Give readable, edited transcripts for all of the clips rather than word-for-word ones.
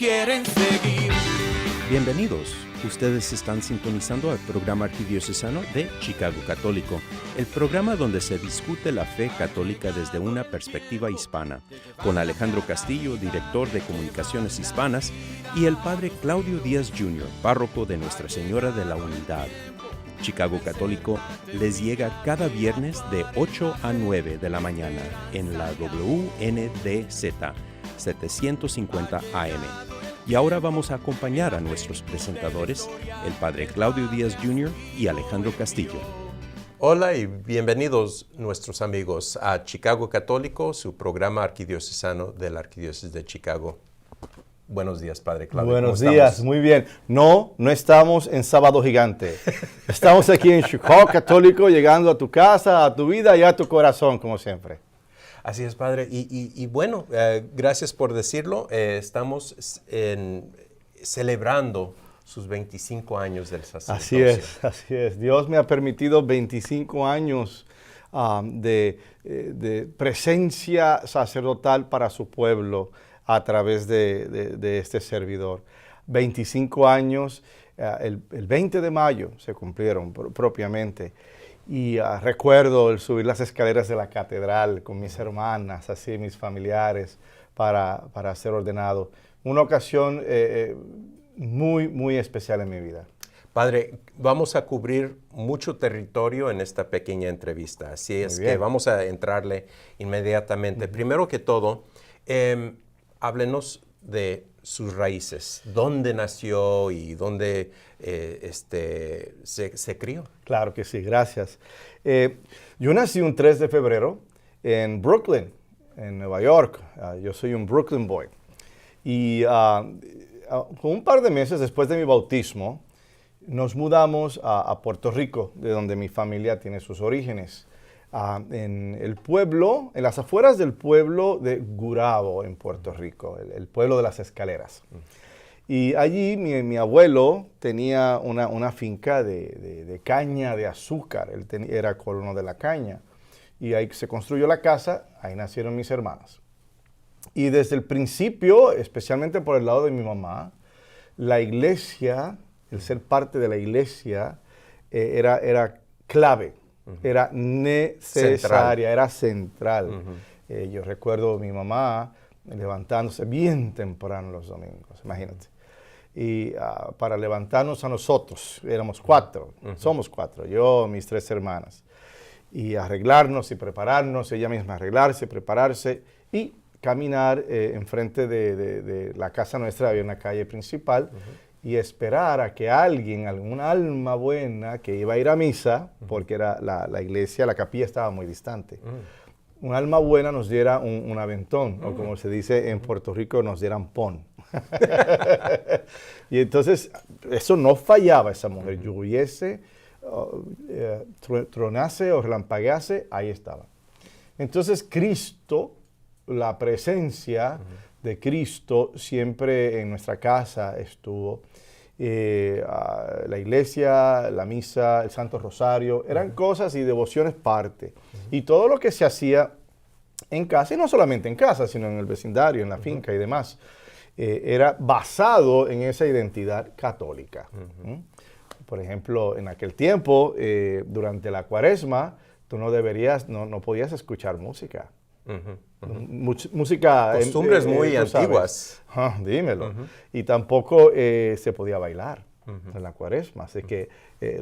quieren seguir. Bienvenidos. Ustedes están sintonizando al programa arquidiocesano de Chicago Católico, el programa donde se discute la fe católica desde una perspectiva hispana, con Alejandro Castillo, director de Comunicaciones Hispanas, y el padre Claudio Díaz Jr., párroco de Nuestra Señora de la Unidad. Chicago Católico les llega cada viernes de 8 a 9 de la mañana en la WNDZ 750 AM. Y ahora vamos a acompañar a nuestros presentadores, el padre Claudio Díaz Jr. y Alejandro Castillo. Hola y bienvenidos nuestros amigos a Chicago Católico, su programa arquidiocesano de la Arquidiócesis de Chicago. Buenos días, padre Claudio. Buenos días, muy bien. No estamos en Sábado Gigante. Estamos aquí en Chicago Católico, llegando a tu casa, a tu vida y a tu corazón, como siempre. Así es, padre. Y bueno, gracias por decirlo. Estamos celebrando sus 25 años del sacerdocio. Así es. Dios me ha permitido 25 años de presencia sacerdotal para su pueblo a través de este servidor. 25 años, el 20 de mayo se cumplieron propiamente. Y recuerdo el subir las escaleras de la catedral con mis hermanas, así mis familiares, para ser ordenado. Una ocasión muy especial en mi vida. Padre, vamos a cubrir mucho territorio en esta pequeña entrevista, así es que vamos a entrarle inmediatamente. Primero que todo, háblenos de sus raíces, dónde nació y dónde se crió. Claro que sí, gracias. Yo nací un 3 de febrero en Brooklyn, en Nueva York. Yo soy un Brooklyn boy. Y un par de meses después de mi bautismo, nos mudamos a Puerto Rico, de donde mi familia tiene sus orígenes. En el pueblo, en las afueras del pueblo de Gurabo, en Puerto Rico, el pueblo de las escaleras. Y allí mi abuelo tenía una finca de caña de azúcar. Él era colono de la caña. Y ahí se construyó la casa, ahí nacieron mis hermanas. Y desde el principio, especialmente por el lado de mi mamá, la iglesia, el ser parte de la iglesia, era clave. Era necesaria, era central. Yo recuerdo a mi mamá levantándose bien temprano los domingos, imagínate. Y para levantarnos a nosotros, éramos 4, somos 4, yo, mis 3 hermanas. Y arreglarnos y prepararnos, ella misma arreglarse, prepararse y caminar enfrente de la casa nuestra, había una calle principal. Y esperar a que alguien, alguna alma buena que iba a ir a misa, porque era la iglesia, la capilla estaba muy distante, un alma buena nos diera un aventón, o como se dice en Puerto Rico, nos dieran pon. Y entonces, eso no fallaba esa mujer, lloviese, tronase o relampaguease, ahí estaba. Entonces, Cristo, la presencia de Cristo siempre en nuestra casa estuvo. La iglesia, la misa, el Santo Rosario, eran cosas y devociones parte. Y todo lo que se hacía en casa, y no solamente en casa, sino en el vecindario, en la finca y demás, era basado en esa identidad católica. Por ejemplo, en aquel tiempo, durante la Cuaresma, tú no podías escuchar música. Música... Costumbres muy antiguas. Dímelo. Y tampoco se podía bailar en la Cuaresma, así que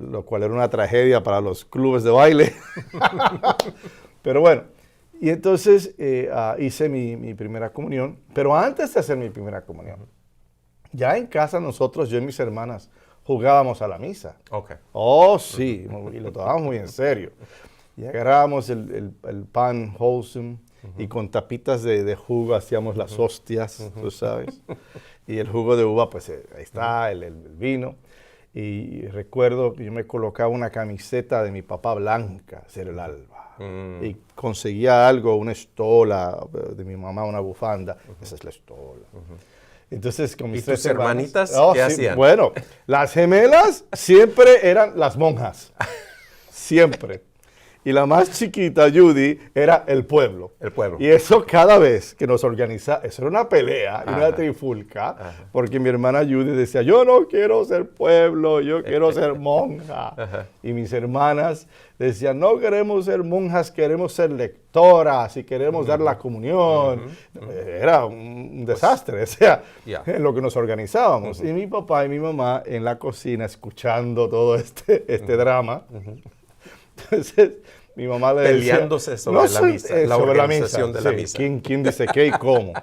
lo cual era una tragedia para los clubes de baile. Pero bueno, y entonces hice mi primera comunión, pero antes de hacer mi primera comunión, ya en casa nosotros, yo y mis hermanas, jugábamos a la misa. Oh, sí, y lo tomábamos muy en serio. Y agarrábamos el pan wholesome, y con tapitas de jugo hacíamos las hostias, tú sabes. Y el jugo de uva, pues ahí está, el vino. Y recuerdo que yo me colocaba una camiseta de mi papá blanca, ser el alba. Y conseguía algo, una estola de mi mamá, una bufanda. Esa es la estola. Entonces, con mis ¿Y tus hermanitas qué hacían? Bueno, las gemelas siempre eran las monjas. Siempre. y la más chiquita, Judy, era el pueblo. El pueblo. Y eso cada vez que nos organizaba, eso era una pelea, y una trifulca, porque mi hermana Judy decía, yo no quiero ser pueblo, yo quiero ser monja. Y mis hermanas decían, no queremos ser monjas, queremos ser lectoras y queremos dar la comunión. Era un desastre, o sea, en lo que nos organizábamos. Y mi papá y mi mamá en la cocina escuchando todo este drama. Entonces, mi mamá le decía... Peleándose sobre la misa, la organización de la misa. ¿Quién dice qué y cómo?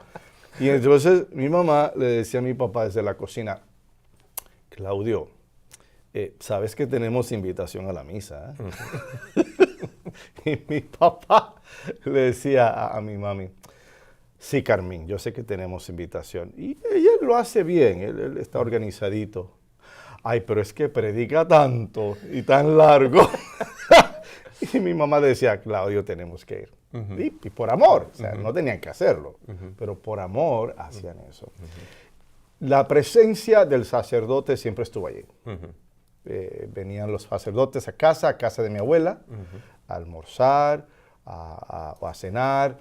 Y entonces mi mamá le decía a mi papá desde la cocina, Claudio, sabes que tenemos invitación a la misa, Y mi papá le decía a mi mami, sí, Carmín, yo sé que tenemos invitación. Y ella lo hace bien, él está organizadito. Ay, pero es que predica tanto y tan largo. Y mi mamá decía, Claudio, tenemos que ir. Y por amor, o sea, no tenían que hacerlo, pero por amor hacían eso. La presencia del sacerdote siempre estuvo allí. Venían los sacerdotes a casa de mi abuela, a almorzar, a cenar.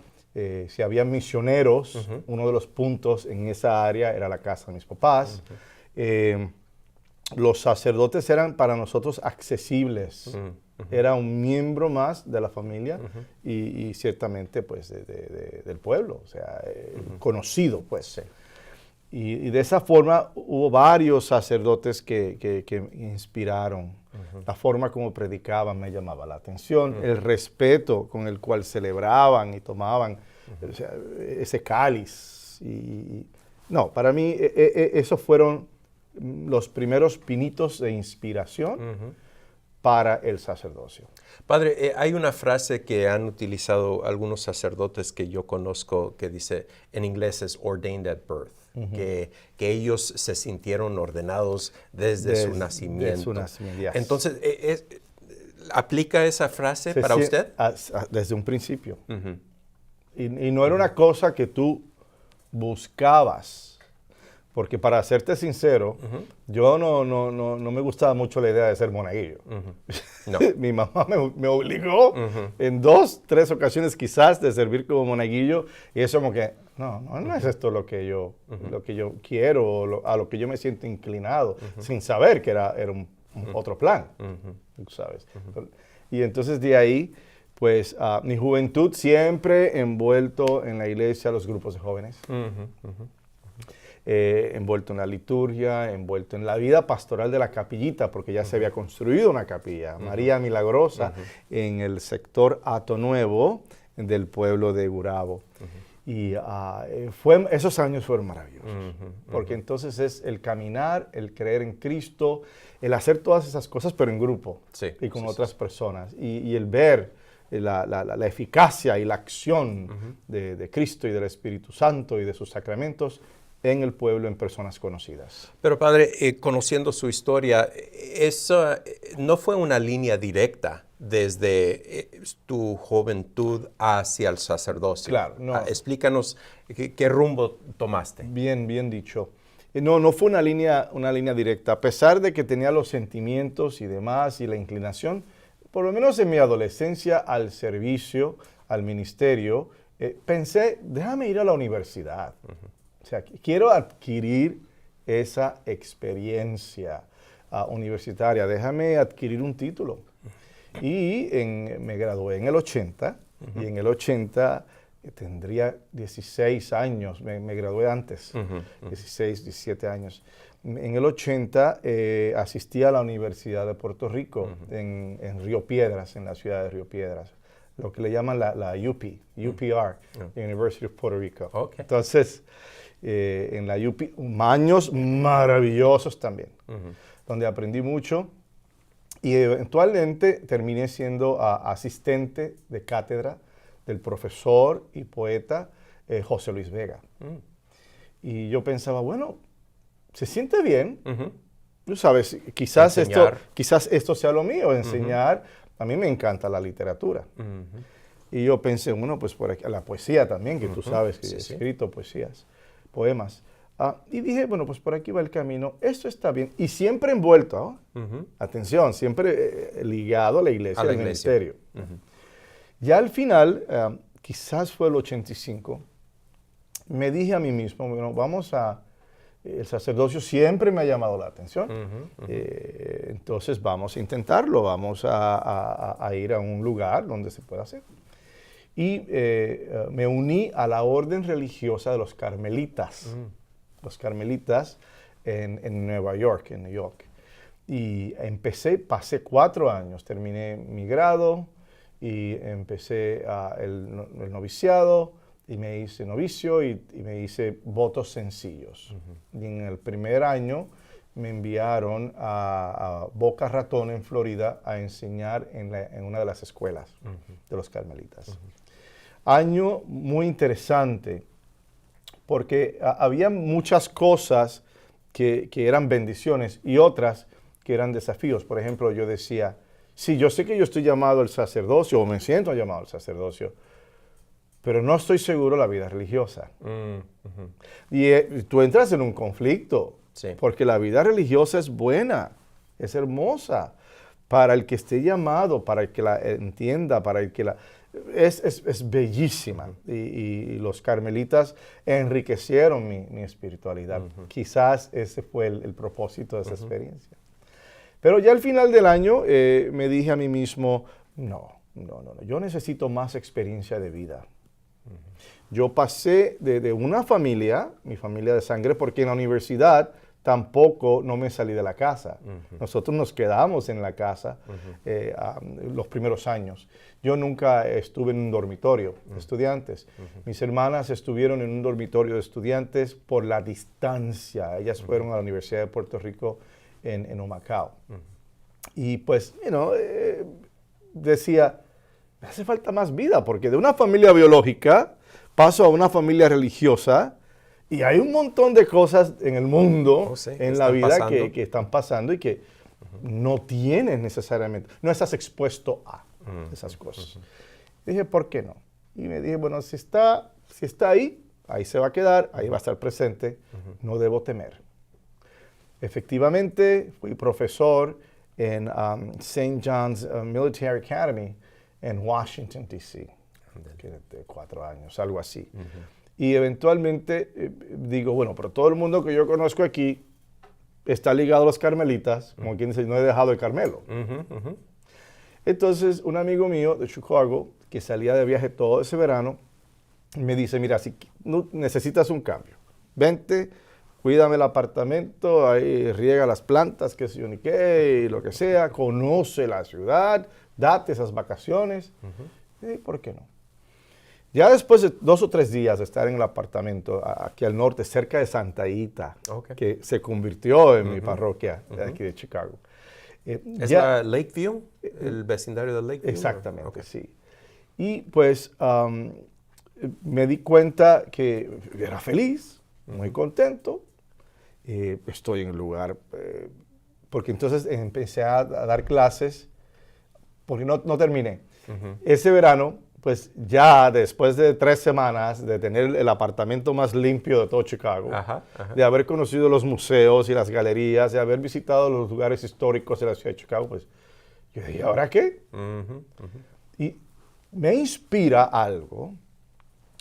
Si había misioneros, uno de los puntos en esa área era la casa de mis papás. Los sacerdotes eran para nosotros accesibles. Era un miembro más de la familia y ciertamente pues del pueblo, o sea, conocido pues. Sí. Y de esa forma hubo varios sacerdotes que inspiraron. La forma como predicaban me llamaba la atención, el respeto con el cual celebraban y tomaban o sea, ese cáliz. No, para mí esos fueron los primeros pinitos de inspiración para el sacerdocio. Padre, hay una frase que han utilizado algunos sacerdotes que yo conozco que dice, en inglés es ordained at birth, que ellos se sintieron ordenados desde su nacimiento. Desde su nacimiento, yes. Entonces, ¿aplica esa frase para usted? Desde un principio. Y no era una cosa que tú buscabas. Porque para serte sincero, yo no me gustaba mucho la idea de ser monaguillo. No. Mi mamá me obligó en 2, 3 ocasiones quizás de servir como monaguillo. Y eso como que, no es esto lo que yo quiero o a lo que yo me siento inclinado, sin saber que era un otro plan, ¿sabes? Y entonces de ahí, pues mi juventud siempre envuelto en la iglesia, los grupos de jóvenes. Envuelto en la liturgia, envuelto en la vida pastoral de la capillita, porque ya se había construido una capilla, María Milagrosa, en el sector Hato Nuevo del pueblo de Gurabo. Y esos años fueron maravillosos, porque entonces es el caminar, el creer en Cristo, el hacer todas esas cosas, pero en grupo y con otras personas, y el ver la eficacia y la acción de Cristo y del Espíritu Santo y de sus sacramentos en el pueblo, en personas conocidas. Pero Padre, conociendo su historia, eso no fue una línea directa desde tu juventud hacia el sacerdocio. Claro, no. Explícanos qué rumbo tomaste. Bien dicho. No fue una línea directa. A pesar de que tenía los sentimientos y demás y la inclinación, por lo menos en mi adolescencia al servicio, al ministerio, pensé, déjame ir a la universidad. O sea, quiero adquirir esa experiencia universitaria, déjame adquirir un título. Y me gradué en el 80, y en el 80 tendría 16 años, me gradué antes, 16, 17 años. En el 80 asistí a la Universidad de Puerto Rico, en Río Piedras, en la ciudad de Río Piedras, lo que le llaman la UPR, University of Puerto Rico. Okay. Entonces, en la UP, años maravillosos también, donde aprendí mucho y eventualmente terminé siendo asistente de cátedra del profesor y poeta José Luis Vega. Y yo pensaba, bueno, se siente bien, tú sabes, quizás esto sea lo mío, enseñar. A mí me encanta la literatura. Y yo pensé, bueno, pues por aquí, la poesía también, que tú sabes que he escrito poesías, poemas. Y dije, bueno, pues por aquí va el camino, esto está bien. Y siempre envuelto, atención, siempre ligado a la iglesia, al ministerio. Ya al final, quizás fue el 85, me dije a mí mismo, bueno, el sacerdocio siempre me ha llamado la atención, entonces vamos a intentarlo, vamos a ir a un lugar donde se pueda hacer. Y me uní a la orden religiosa de los carmelitas. Los carmelitas en Nueva York, en New York. Y pasé 4 años, terminé mi grado y empecé el noviciado y me hice novicio y me hice votos sencillos. Y en el primer año me enviaron a Boca Ratón en Florida a enseñar en una de las escuelas de los carmelitas. Año muy interesante, porque había muchas cosas que eran bendiciones y otras que eran desafíos. Por ejemplo, yo decía, sí, yo sé que yo estoy llamado al sacerdocio, o me siento llamado al sacerdocio, pero no estoy seguro de la vida religiosa. Y tú entras en un conflicto, porque la vida religiosa es buena, es hermosa, para el que esté llamado, para el que la entienda, para el que la... Es bellísima y los carmelitas enriquecieron mi espiritualidad. Quizás ese fue el propósito de esa experiencia. Pero ya al final del año me dije a mí mismo, no, yo necesito más experiencia de vida. Yo pasé de una familia, mi familia de sangre, porque en la universidad tampoco no me salí de la casa. Nosotros nos quedamos en la casa los primeros años. Yo nunca estuve en un dormitorio de estudiantes. Mis hermanas estuvieron en un dormitorio de estudiantes por la distancia. Ellas fueron a la Universidad de Puerto Rico en Humacao. Y pues, decía, me hace falta más vida, porque de una familia biológica paso a una familia religiosa. Y hay un montón de cosas en el mundo, en la vida que están pasando y que no tienes necesariamente, no estás expuesto a esas cosas. Dije, ¿por qué no? Y me dije, bueno, si está ahí se va a quedar, ahí va a estar presente, no debo temer. Efectivamente, fui profesor en St. John's Military Academy en Washington, D.C., de 4 años, algo así. Y eventualmente digo, bueno, pero todo el mundo que yo conozco aquí está ligado a los carmelitas, como quien dice, no he dejado el Carmelo. Entonces, un amigo mío de Chicago, que salía de viaje todo ese verano, me dice, mira, si necesitas un cambio, vente, cuídame el apartamento, ahí riega las plantas, qué sé yo ni qué, y lo que sea, conoce la ciudad, date esas vacaciones. Y ¿por qué no? Ya después de 2 o 3 días de estar en el apartamento aquí al norte, cerca de Santa Ita, que se convirtió en mi parroquia de aquí de Chicago. ¿Es la Lakeview? ¿El vecindario de Lakeview? Exactamente, sí. Y pues me di cuenta que era feliz, muy contento. Estoy en el lugar, porque entonces empecé a dar clases, porque no terminé. Ese verano, pues ya después de 3 semanas de tener el apartamento más limpio de todo Chicago, de haber conocido los museos y las galerías, de haber visitado los lugares históricos de la ciudad de Chicago, pues yo dije, ¿ahora qué? Y me inspira algo.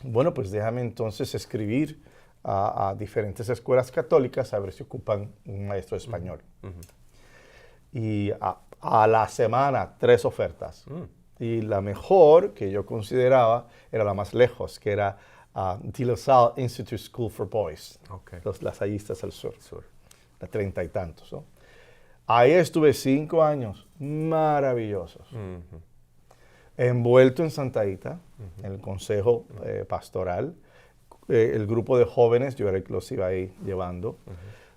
Bueno, pues déjame entonces escribir a diferentes escuelas católicas a ver si ocupan un maestro de español. Y a la semana, 3 ofertas. Y la mejor que yo consideraba era la más lejos, que era De La Salle Institute School for Boys, los lasallistas al sur, de 30 y tantos, ¿no? Ahí estuve 5 años maravillosos, envuelto en Santa Ita, en el consejo pastoral, el grupo de jóvenes, yo era el que los iba ahí llevando,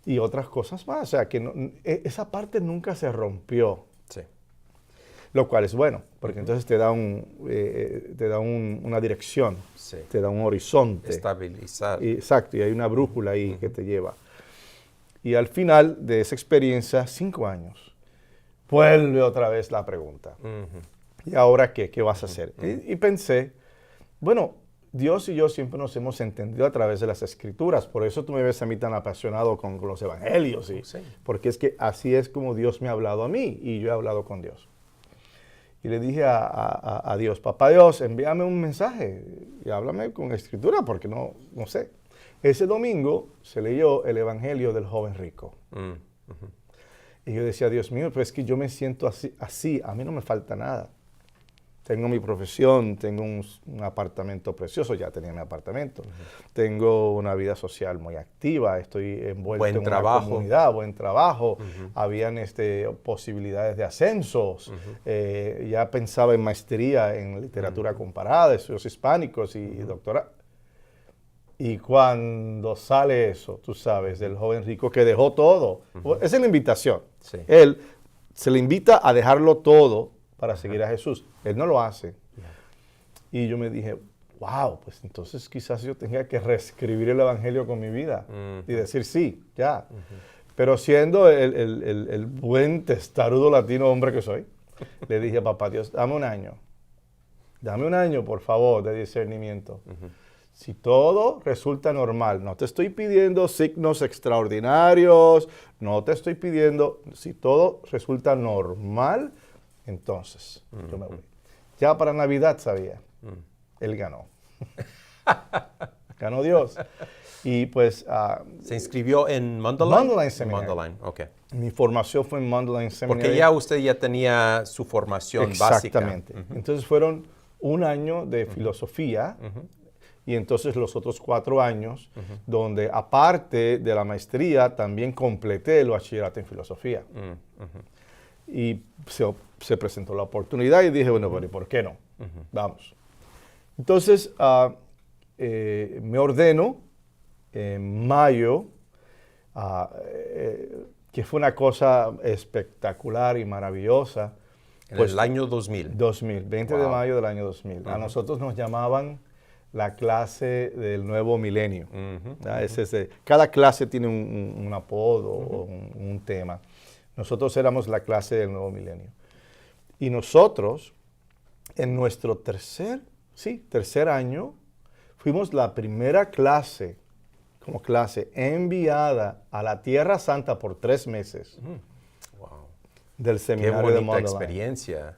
y otras cosas más, o sea, que esa parte nunca se rompió. Lo cual es bueno, porque entonces te da una dirección, te da un horizonte. Estabilizar. Exacto, y hay una brújula ahí que te lleva. Y al final de esa experiencia, 5 años, vuelve otra vez la pregunta. ¿Y ahora qué? ¿Qué vas a hacer? Y pensé, bueno, Dios y yo siempre nos hemos entendido a través de las Escrituras. Por eso tú me ves a mí tan apasionado con los evangelios. Sí. Porque es que así es como Dios me ha hablado a mí y yo he hablado con Dios. Y le dije a Dios, papá Dios, envíame un mensaje y háblame con Escritura porque no sé. Ese domingo se leyó el evangelio del joven rico. Y yo decía, Dios mío, pero es que yo me siento así, a mí no me falta nada. Tengo mi profesión, tengo un apartamento precioso, ya tenía mi apartamento. Tengo una vida social muy activa, estoy envuelto en una comunidad, buen trabajo. Habían posibilidades de ascensos. Ya pensaba en maestría en literatura comparada, estudios hispánicos y doctorado. Y cuando sale eso, tú sabes, del joven rico que dejó todo, esa es la invitación. Sí. Él se le invita a dejarlo todo para seguir a Jesús. Él no lo hace. Y yo me dije, wow, pues entonces quizás yo tenga que reescribir el evangelio con mi vida y decir sí, ya. Pero siendo el buen testarudo latino hombre que soy, le dije, papá Dios, dame un año. Dame un año, por favor, de discernimiento. Si todo resulta normal, no te estoy pidiendo signos extraordinarios, no te estoy pidiendo, si todo resulta normal, entonces yo me voy. Ya para Navidad sabía, él ganó. Ganó Dios. Y pues... ¿Se inscribió en Mundelein? Mundelein Seminary. Mundelein, ok. Mi formación fue en Mundelein Seminary. Porque ya usted ya tenía su formación básica. Exactamente. Entonces fueron un año de filosofía. Y entonces los otros 4 años, donde aparte de la maestría, también completé el bachillerato en filosofía. Y se presentó la oportunidad y dije, bueno, pero ¿y por qué no? Vamos. Entonces, me ordeno en mayo, que fue una cosa espectacular y maravillosa. En el año 2000. 2000, 20 de mayo del año 2000. A nosotros nos llamaban la clase del nuevo milenio. Cada clase tiene un apodo o un tema. Nosotros éramos la clase del nuevo milenio. Y nosotros, en nuestro tercer año, fuimos la primera clase, como clase, enviada a la Tierra Santa por 3 meses. Wow. Del seminario de Mundelein. Qué bonita experiencia.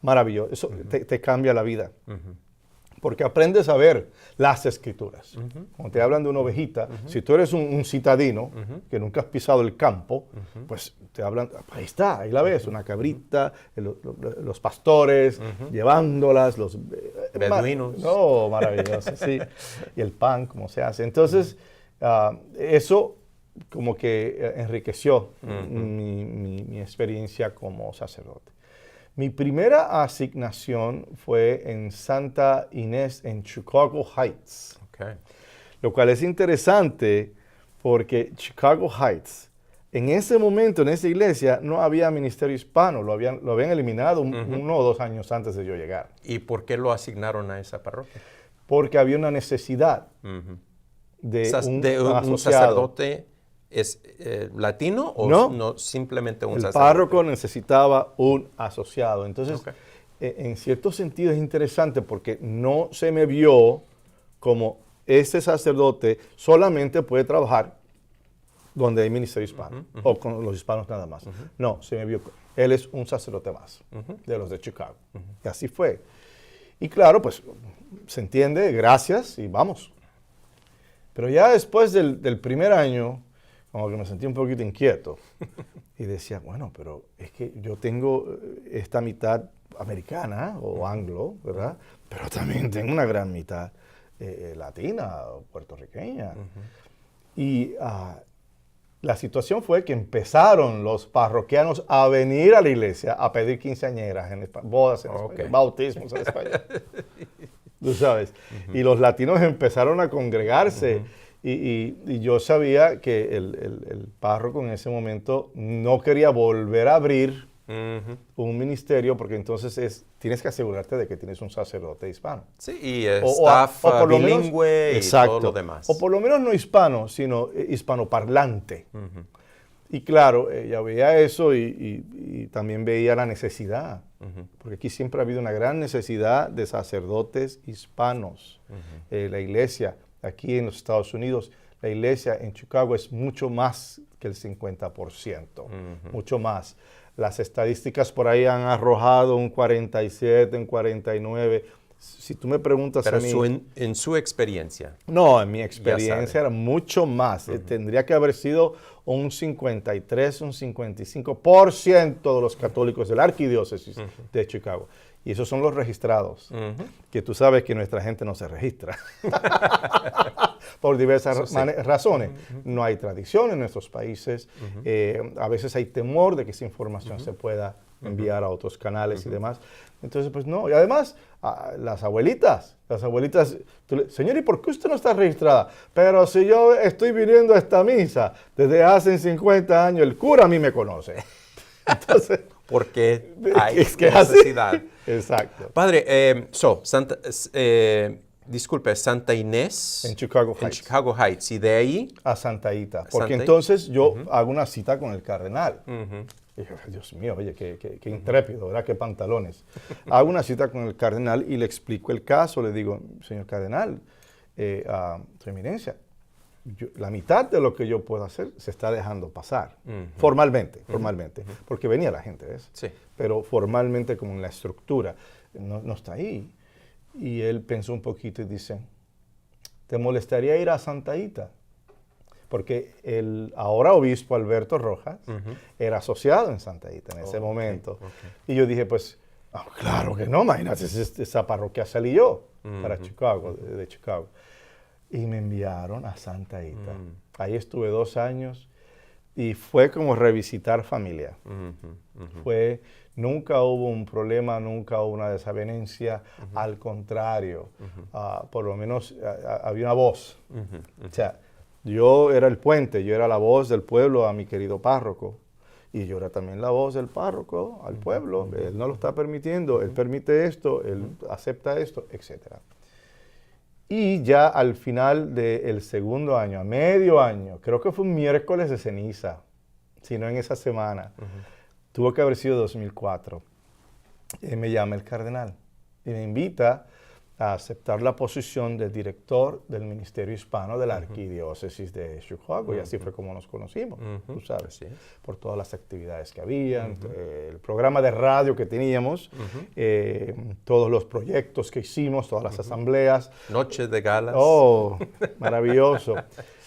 Maravilloso. Eso te cambia la vida. Porque aprendes a ver las Escrituras. Cuando te hablan de una ovejita, si tú eres un citadino que nunca has pisado el campo, pues te hablan, ahí está, ahí la ves, una cabrita, los pastores llevándolas, los beduinos. No, maravilloso, sí. Y el pan, cómo se hace. Entonces, eso como que enriqueció mi experiencia como sacerdote. Mi primera asignación fue en Santa Inés, en Chicago Heights. Okay. Lo cual es interesante porque Chicago Heights, en ese momento, en esa iglesia, no había ministerio hispano. Lo habían eliminado 1 o 2 años antes de yo llegar. ¿Y por qué lo asignaron a esa parroquia? Porque había una necesidad de un sacerdote. ¿Es latino o no simplemente un sacerdote? El párroco necesitaba un asociado. Entonces, en cierto sentido es interesante porque no se me vio como este sacerdote solamente puede trabajar donde hay ministerio hispano o con los hispanos nada más. No, se me vio, él es un sacerdote más de los de Chicago. Y así fue. Y claro, pues se entiende, gracias y vamos. Pero ya después del primer año, como que me sentí un poquito inquieto y decía, bueno, pero es que yo tengo esta mitad americana o anglo, ¿verdad? Pero también tengo una gran mitad latina o puertorriqueña. Y la situación fue que empezaron los parroquianos a venir a la iglesia a pedir quinceañeras, bodas en español, bautismos en español. Tú sabes. Y los latinos empezaron a congregarse. Y yo sabía que el párroco en ese momento no quería volver a abrir un ministerio porque entonces tienes que asegurarte de que tienes un sacerdote hispano. Sí, y staff bilingüe y todo lo demás. O por lo menos no hispano, sino hispanoparlante. Y claro, ya veía eso y también veía la necesidad porque aquí siempre ha habido una gran necesidad de sacerdotes hispanos. La iglesia aquí en los Estados Unidos, la iglesia en Chicago es mucho más que el 50%, mucho más. Las estadísticas por ahí han arrojado un 47, un 49. Si tú me preguntas pero a mí... en su experiencia. No, en mi experiencia era mucho más. Tendría que haber sido un 53, un 55% de los católicos de la arquidiócesis de Chicago. Y esos son los registrados, que tú sabes que nuestra gente no se registra. Por diversas razones. No hay tradición en nuestros países. A veces hay temor de que esa información se pueda enviar a otros canales y demás. Entonces, pues no. Y además, las abuelitas, señor, ¿y por qué usted no está registrada? Pero si yo estoy viniendo a esta misa desde hace 50 años, el cura a mí me conoce. Entonces, porque hay es que necesidad. Así. Exacto. Padre, disculpe, Santa Inés. En Chicago Heights. En Chicago Heights. ¿Y de ahí? A Santa Ita. Porque Santa Ita. entonces yo hago una cita con el cardenal. Y yo, Dios mío, oye, qué intrépido, ¿verdad? Qué pantalones. Hago una cita con el cardenal y le explico el caso. Le digo, señor cardenal, su eminencia, la mitad de lo que yo puedo hacer se está dejando pasar. Formalmente. Porque venía la gente, ¿ves? Sí. Pero formalmente, como en la estructura, no está ahí. Y él pensó un poquito y dice, ¿te molestaría ir a Santa Ita? Porque el ahora obispo Alberto Rojas era asociado en Santa Ita en ese momento. Y yo dije, pues, claro que no, imagínate, esa parroquia salí yo para Chicago, de Chicago. Y me enviaron a Santa Ita. Ahí estuve 2 años y fue como revisitar familia. Nunca hubo un problema, nunca hubo una desavenencia, al contrario, por lo menos había una voz. O sea, yo era el puente, yo era la voz del pueblo a mi querido párroco. Y yo era también la voz del párroco al pueblo. Él no lo está permitiendo, él permite esto, él acepta esto, etc. Y ya al final del segundo año, a medio año, creo que fue un miércoles de ceniza, si no en esa semana, tuvo que haber sido 2004, me llama el cardenal y me invita a aceptar la posición de director del Ministerio Hispano de la Arquidiócesis de Chicago, y así fue como nos conocimos, tú sabes, por todas las actividades que habían, el programa de radio que teníamos, todos los proyectos que hicimos, todas las asambleas. Noches de galas. Oh, maravilloso.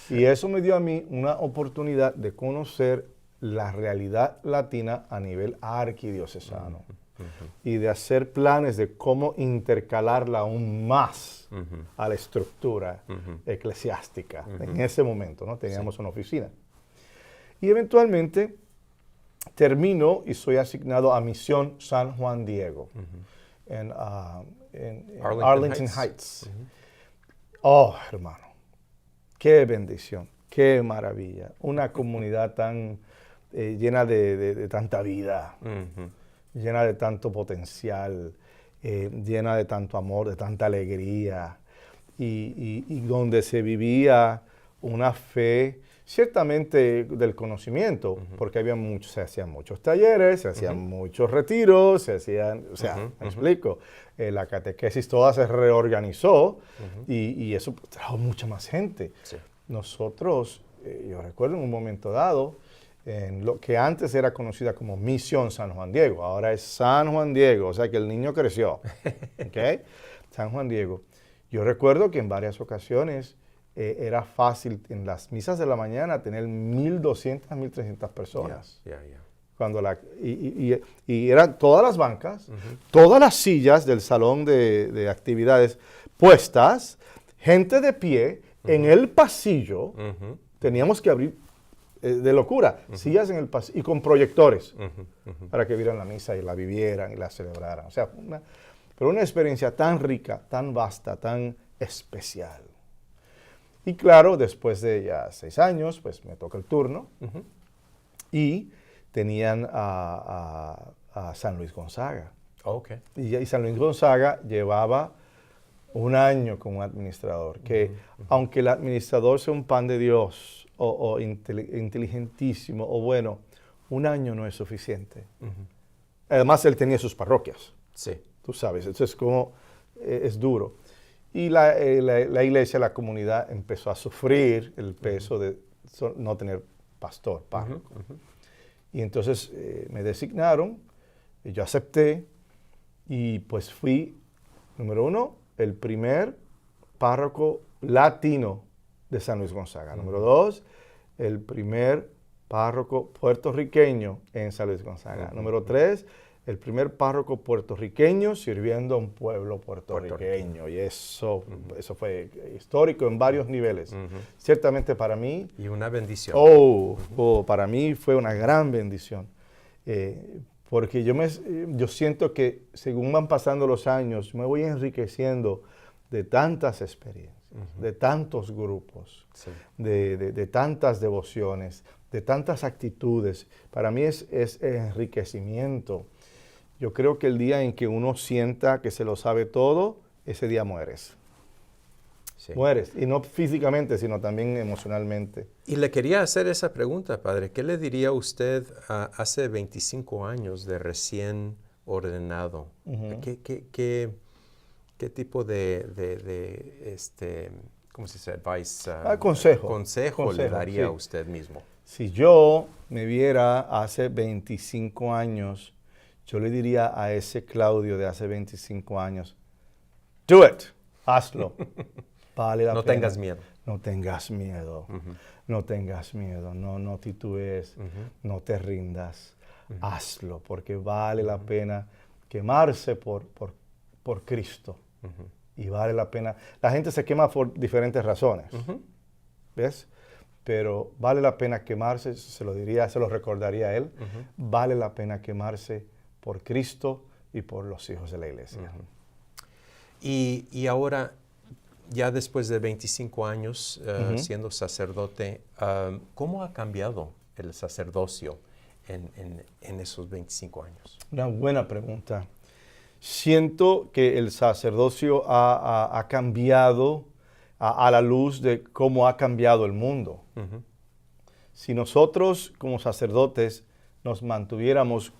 Y eso me dio a mí una oportunidad de conocer la realidad latina a nivel arquidiocesano. Y de hacer planes de cómo intercalarla aún más a la estructura eclesiástica. En ese momento, ¿no? Teníamos una oficina. Y eventualmente termino y soy asignado a Misión San Juan Diego en Arlington Heights. Oh, hermano, qué bendición, qué maravilla. Una comunidad tan llena de tanta vida. Llena de tanto potencial, llena de tanto amor, de tanta alegría, y donde se vivía una fe, ciertamente del conocimiento, porque se hacían muchos talleres, se hacían muchos retiros, se hacían, o sea, me explico, la catequesis toda se reorganizó y eso trajo mucha más gente. Sí. Nosotros, yo recuerdo en un momento dado, en lo que antes era conocida como Misión San Juan Diego, ahora es San Juan Diego, o sea que el niño creció, ¿ok? San Juan Diego. Yo recuerdo que en varias ocasiones era fácil en las misas de la mañana tener 1,200, 1,300 personas. Cuando y eran todas las bancas, todas las sillas del salón de actividades puestas, gente de pie en el pasillo, teníamos que abrir de locura, sillas en el pasillo y con proyectores para que vieran la misa y la vivieran y la celebraran. O sea, pero una experiencia tan rica, tan vasta, tan especial. Y claro, después de ya 6 años, pues me toca el turno y tenían a San Luis Gonzaga. Okay. Y San Luis Gonzaga llevaba 1 año como administrador, que aunque el administrador sea un pan de Dios, o inteligentísimo, o bueno, 1 año no es suficiente. Además, él tenía sus parroquias. Sí. Tú sabes, entonces como es duro. Y la iglesia, la comunidad empezó a sufrir el peso de no tener pastor, párroco. Y entonces me designaron, y yo acepté, y pues fui, número 1, el primer párroco latino de San Luis Gonzaga. Número 2, el primer párroco puertorriqueño en San Luis Gonzaga. Número 3, el primer párroco puertorriqueño sirviendo a un pueblo puertorriqueño. Y eso fue histórico en varios niveles. Ciertamente para mí... Y una bendición. Para mí fue una gran bendición. Porque yo siento que según van pasando los años, me voy enriqueciendo de tantas experiencias, de tantos grupos, sí, de tantas devociones, de tantas actitudes. Para mí es enriquecimiento. Yo creo que el día en que uno sienta que se lo sabe todo, ese día mueres. Sí. Mueres, y no físicamente, sino también emocionalmente. Y le quería hacer esa pregunta, padre. ¿Qué le diría usted hace 25 años de recién ordenado? ¿Qué tipo de ¿cómo se dice? Advice, consejo le daría a usted mismo? Si yo me viera hace 25 años, yo le diría a ese Claudio de hace 25 años, do it, hazlo. Vale la pena. No tengas miedo. No tengas miedo. No tengas miedo. No titubees. No te rindas. Hazlo, porque vale la pena quemarse por Cristo. Y vale la pena. La gente se quema por diferentes razones. ¿Ves? Pero vale la pena quemarse, se lo recordaría a él. Vale la pena quemarse por Cristo y por los hijos de la iglesia. Y ahora, ya después de 25 años siendo sacerdote, ¿cómo ha cambiado el sacerdocio en esos 25 años? Una buena pregunta. Siento que el sacerdocio ha cambiado a la luz de cómo ha cambiado el mundo. Si nosotros como sacerdotes nos mantuviéramos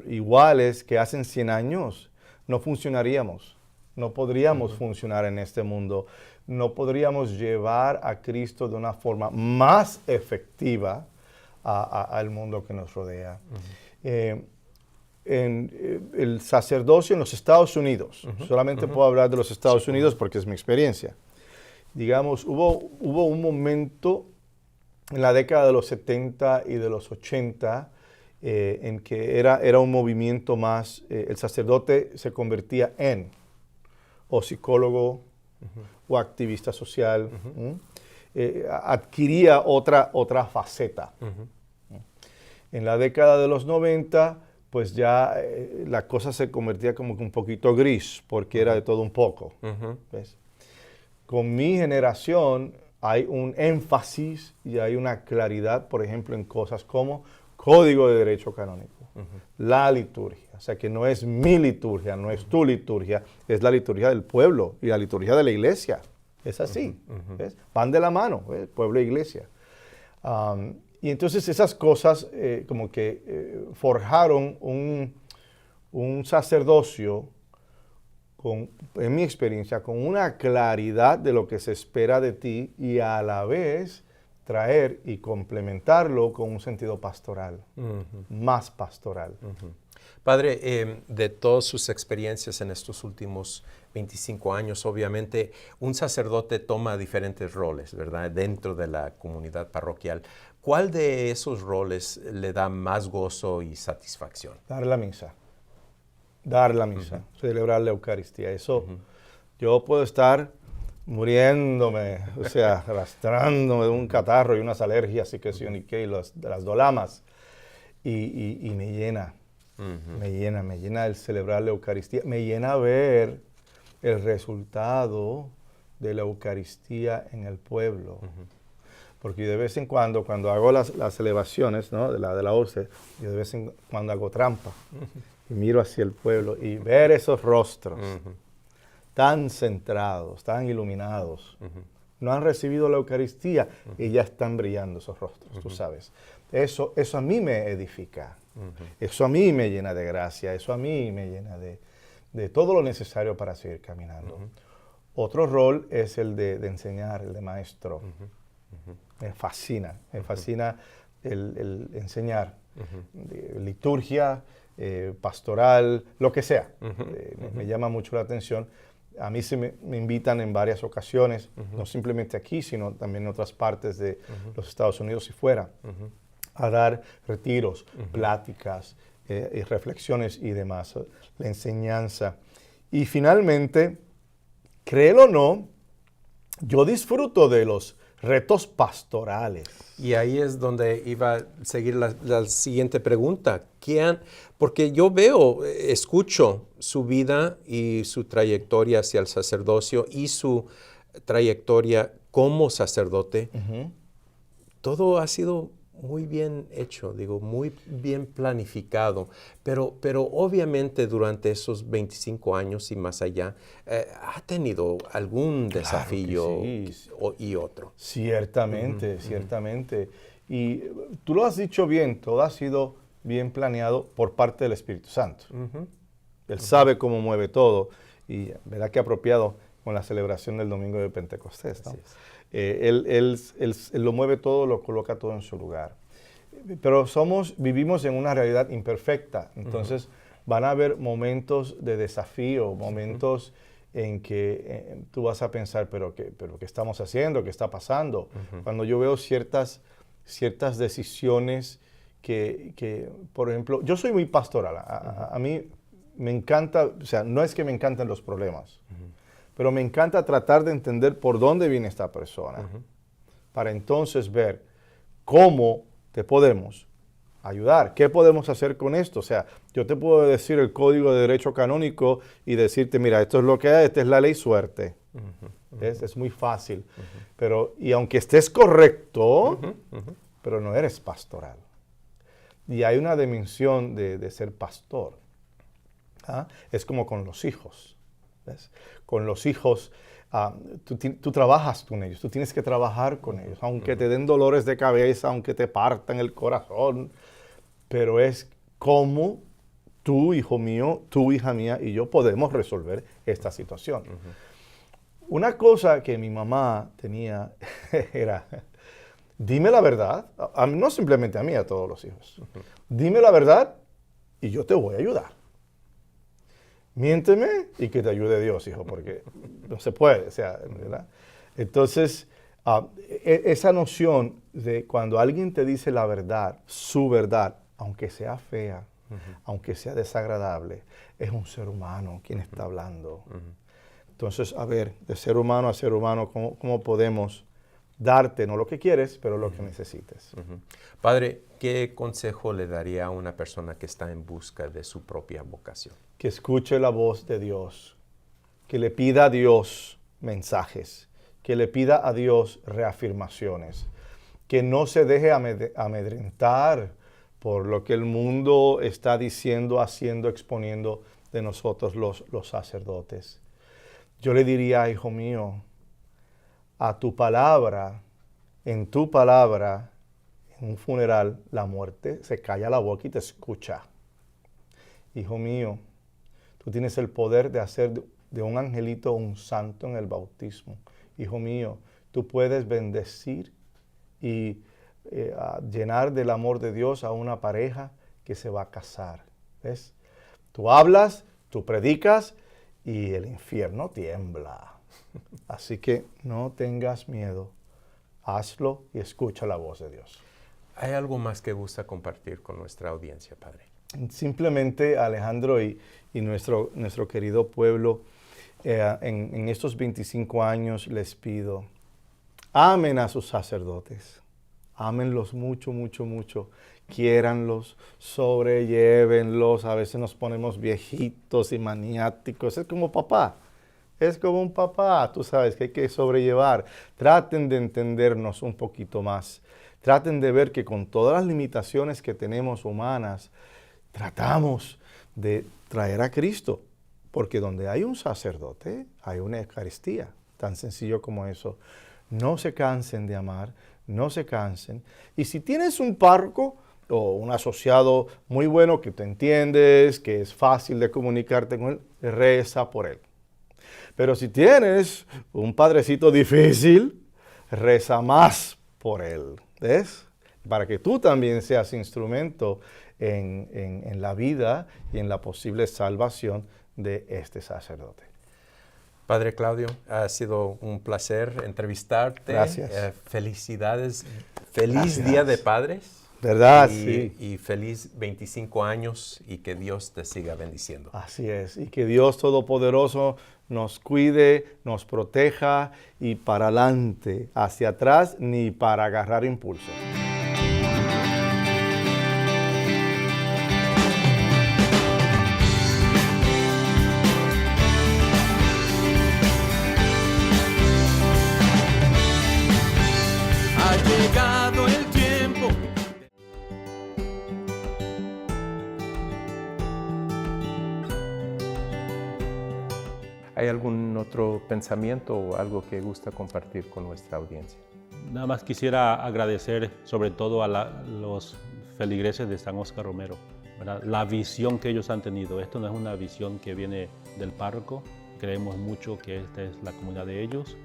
iguales que hace 100 años, no funcionaríamos. No podríamos funcionar en este mundo. No podríamos llevar a Cristo de una forma más efectiva al mundo que nos rodea. El sacerdocio en los Estados Unidos, solamente puedo hablar de los Estados Unidos porque es mi experiencia. Digamos, hubo un momento en la década de los 70 y de los 80 en que era un movimiento más, el sacerdote se convertía en o psicólogo o activista social, adquiría otra faceta. En la década de los 90, pues ya la cosa se convertía como que un poquito gris, porque era de todo un poco. ¿Ves? Con mi generación hay un énfasis y hay una claridad, por ejemplo, en cosas como Código de Derecho Canónico, la liturgia. O sea, que no es mi liturgia, no es tu liturgia, es la liturgia del pueblo y la liturgia de la iglesia. Es así, ¿ves? Van de la mano, ¿ves? Pueblo e iglesia. Y entonces esas cosas como que forjaron un sacerdocio, en mi experiencia, con una claridad de lo que se espera de ti y a la vez traer y complementarlo con un sentido pastoral, más pastoral. Padre, de todas sus experiencias en estos últimos 25 años, obviamente un sacerdote toma diferentes roles, ¿verdad?, dentro de la comunidad parroquial. ¿Cuál de esos roles le da más gozo y satisfacción? Dar la misa. Dar la misa, celebrar la Eucaristía. Eso, yo puedo estar muriéndome, o sea, arrastrándome de un catarro y unas alergias y que sí, y las dolamas. Y me llena, me llena el celebrar la Eucaristía, me llena ver el resultado de la Eucaristía en el pueblo. Porque de vez en cuando hago las elevaciones, ¿no?, de la hostia, yo de vez en cuando hago trampa. Y miro hacia el pueblo y ver esos rostros tan centrados, tan iluminados. No han recibido la Eucaristía y ya están brillando esos rostros, tú sabes. Eso a mí me edifica. Eso a mí me llena de gracia, eso a mí me llena de todo lo necesario para seguir caminando. Otro rol es el de enseñar, el de maestro. Me fascina el enseñar. Liturgia, pastoral, lo que sea. Me llama mucho la atención. A mí me invitan en varias ocasiones, no simplemente aquí, sino también en otras partes de los Estados Unidos y fuera, a dar retiros, pláticas y reflexiones y demás, la enseñanza. Y finalmente, créelo o no, yo disfruto de los retos pastorales. Y ahí es donde iba a seguir la siguiente pregunta. Porque yo escucho su vida y su trayectoria hacia el sacerdocio y su trayectoria como sacerdote. Todo ha sido muy bien hecho, muy bien planificado, pero obviamente durante esos 25 años y más allá, ha tenido algún desafío y otro. Ciertamente, ciertamente. Y tú lo has dicho bien, todo ha sido bien planeado por parte del Espíritu Santo. Él sabe cómo mueve todo y verá qué apropiado con la celebración del Domingo de Pentecostés, ¿no? Él lo mueve todo, lo coloca todo en su lugar. Pero vivimos en una realidad imperfecta, entonces van a haber momentos de desafío, momentos en que tú vas a pensar, pero ¿qué estamos haciendo? ¿Qué está pasando? Cuando yo veo ciertas decisiones que, por ejemplo, yo soy muy pastoral, a mí me encanta, o sea, no es que me encanten los problemas, pero me encanta tratar de entender por dónde viene esta persona, para entonces ver cómo te podemos ayudar, qué podemos hacer con esto. O sea, yo te puedo decir el Código de Derecho Canónico y decirte, mira, esto es lo que hay, esta es la ley, suerte. Es muy fácil. Y aunque estés correcto, pero no eres pastoral. Y hay una dimensión de ser pastor. Es como con los hijos. ¿Ves? Con los hijos, tú trabajas con ellos, tú tienes que trabajar con ellos, aunque te den dolores de cabeza, aunque te partan el corazón, pero es como tú, hijo mío, tú, hija mía, y yo podemos resolver esta situación. Una cosa que mi mamá tenía era, dime la verdad, no simplemente a mí, a todos los hijos, dime la verdad y yo te voy a ayudar. Miénteme y que te ayude Dios, hijo, porque no se puede, o sea, ¿verdad? Entonces, esa noción de cuando alguien te dice la verdad, su verdad, aunque sea fea, aunque sea desagradable, es un ser humano quien está hablando. Entonces, a ver, de ser humano a ser humano, ¿cómo podemos darte, no lo que quieres, pero lo que necesites? Padre, ¿qué consejo le daría a una persona que está en busca de su propia vocación? Que escuche la voz de Dios, que le pida a Dios mensajes, que le pida a Dios reafirmaciones, que no se deje amedrentar por lo que el mundo está diciendo, haciendo, exponiendo de nosotros los sacerdotes. Yo le diría, hijo mío, a tu palabra, en un funeral, la muerte se calla la boca y te escucha. Hijo mío, tú tienes el poder de hacer de un angelito un santo en el bautismo. Hijo mío, tú puedes bendecir y llenar del amor de Dios a una pareja que se va a casar. ¿Ves? Tú hablas, tú predicas y el infierno tiembla. Así que no tengas miedo. Hazlo y escucha la voz de Dios. ¿Hay algo más que gusta compartir con nuestra audiencia, Padre? Simplemente, Alejandro y nuestro querido pueblo, en estos 25 años les pido, amen a sus sacerdotes, ámenlos mucho, mucho, mucho, quiéranlos, sobrellévenlos. A veces nos ponemos viejitos y maniáticos, es como papá. Es como un papá, tú sabes que hay que sobrellevar. Traten de entendernos un poquito más. Traten de ver que con todas las limitaciones que tenemos humanas, tratamos de traer a Cristo. Porque donde hay un sacerdote, hay una Eucaristía. Tan sencillo como eso. No se cansen de amar, no se cansen. Y si tienes un párroco, o un asociado muy bueno que te entiendes, que es fácil de comunicarte con él, reza por él. Pero si tienes un padrecito difícil, reza más por él, ¿ves? Para que tú también seas instrumento en la vida y en la posible salvación de este sacerdote. Padre Claudio, ha sido un placer entrevistarte. Gracias. Felicidades. Feliz Gracias. Día de Padres. ¿Verdad? Sí. Sí. Y feliz 25 años y que Dios te siga bendiciendo. Así es. Y que Dios Todopoderoso nos cuide, nos proteja y para adelante, hacia atrás, ni para agarrar impulso. Ha llegado el tiempo. ¿Hay algún otro pensamiento o algo que gusta compartir con nuestra audiencia? Nada más quisiera agradecer sobre todo a los feligreses de San Óscar Romero, ¿verdad? La visión que ellos han tenido. Esto no es una visión que viene del párroco, creemos mucho que esta es la comunidad de ellos